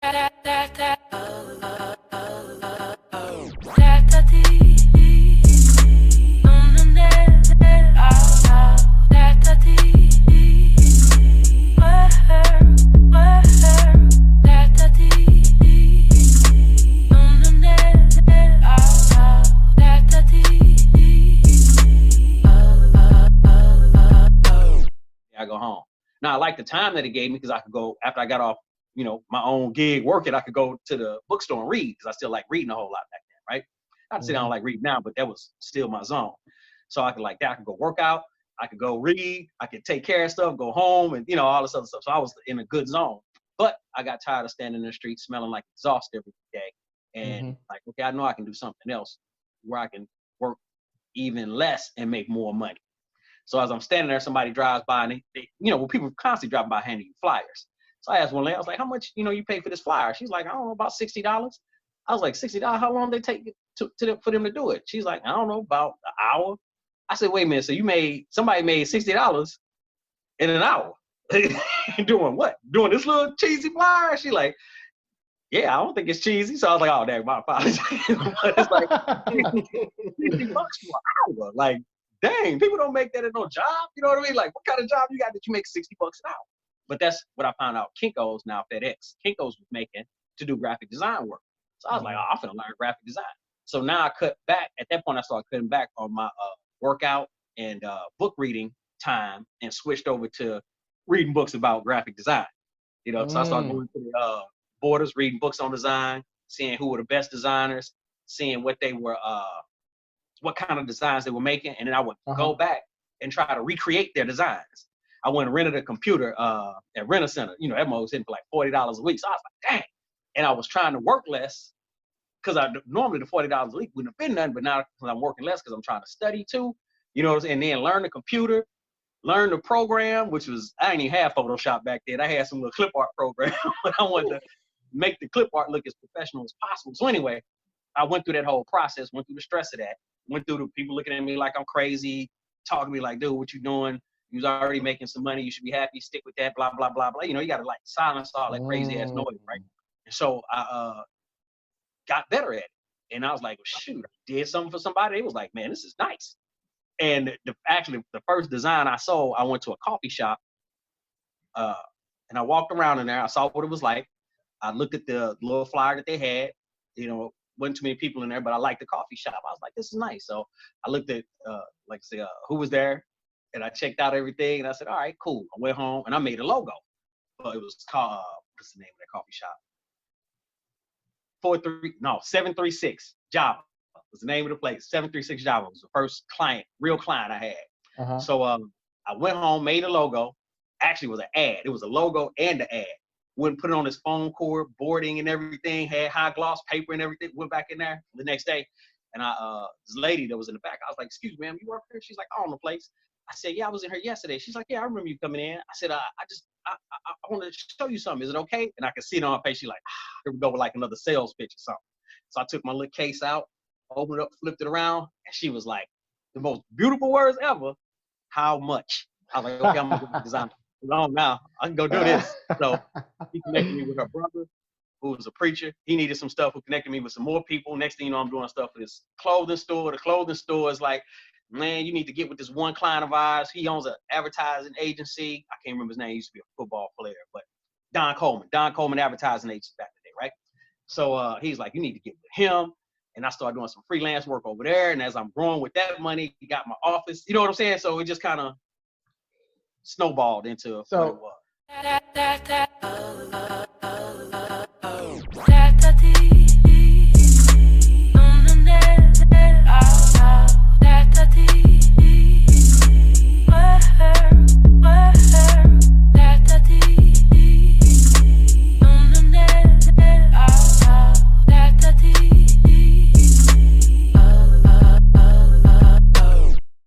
I go home. Now I like the time that it gave me because I could go after I got off, my own gig working. I could go to the bookstore and read because I still like reading a whole lot back then, right? Not to say I don't like reading now, but that was still my zone. So I could like that. I could go work out. I could go read. I could take care of stuff, go home, and all this other stuff. So I was in a good zone. But I got tired of standing in the street smelling like exhaust every day, and like, okay, I know I can do something else where I can work even less and make more money. So as I'm standing there, somebody drives by and well, people constantly driving by handing you flyers. So I asked one lady, I was like, how much, you pay for this flyer? She's like, I don't know, about $60. I was like, $60? How long did they take for them to do it? She's like, I don't know, about an hour. I said, wait a minute. So somebody made $60 in an hour. Doing what? Doing this little cheesy flyer? She like, yeah, I don't think it's cheesy. So I was like, oh, dang, my apologies. But it's like $50 for an hour. Like, dang, people don't make that at no job. You know what I mean? Like, what kind of job you got that you make $60 an hour? But that's what I found out Kinko's, now FedEx, Kinko's was making to do graphic design work. So I was like, oh, I'm finna learn graphic design. So now I cut back. At that point, I started cutting back on my workout and book reading time and switched over to reading books about graphic design. So I started going to the Borders, reading books on design, seeing who were the best designers, seeing what they were, what kind of designs they were making, and then I would go back and try to recreate their designs. I went and rented a computer at Rent-A-Center. That mode was hitting for like $40 a week. So I was like, dang. And I was trying to work less because normally the $40 a week wouldn't have been nothing, but now because I'm working less because I'm trying to study too, and then learn the computer, learn the program, which was, I didn't even have Photoshop back then. I had some little clip art program, but I wanted to make the clip art look as professional as possible. So anyway, I went through that whole process, went through the stress of that, went through the people looking at me like I'm crazy, talking to me like, dude, what you doing? You was already making some money. You should be happy. Stick with that, blah, blah, blah, blah. You got to like silence all that crazy ass noise, right? And so I got better at it. And I was like, well, shoot, I did something for somebody. It was like, man, this is nice. And actually, the first design I sold, I went to a coffee shop and I walked around in there. I saw what it was like. I looked at the little flyer that they had, wasn't too many people in there, but I liked the coffee shop. I was like, this is nice. So I looked at, who was there, and I checked out everything, and I said, all right, cool. I went home, and I made a logo. It was called, what's the name of that coffee shop? 736 Java was the name of the place. 736 Java was the first real client I had. So I went home, made a logo. Actually, it was an ad. It was a logo and an ad. Went and put it on his phone cord, boarding and everything, had high gloss paper and everything, went back in there the next day. And this lady that was in the back, I was like, excuse me, ma'am, you work here? She's like, I own the place. I said, yeah, I was in here yesterday. She's like, yeah, I remember you coming in. I said, I wanted to show you something. Is it okay? And I could see it on her face. She's like, here we go with like another sales pitch or something. So I took my little case out, opened it up, flipped it around, and she was like, the most beautiful words ever, how much? I was like, okay, I'm going to design. Now I can go do this. So he connected me with her brother, who was a preacher. He needed some stuff, who connected me with some more people. Next thing you know, I'm doing stuff for this clothing store. The clothing store is like, man, you need to get with this one client of ours. He owns an advertising agency. I can't remember his name. He used to be a football player, but Don Coleman Advertising Agency back in the day, right? So he's like, you need to get with him. And I started doing some freelance work over there. And as I'm growing with that money, he got my office. You know what I'm saying? So it just kind of snowballed into what it was.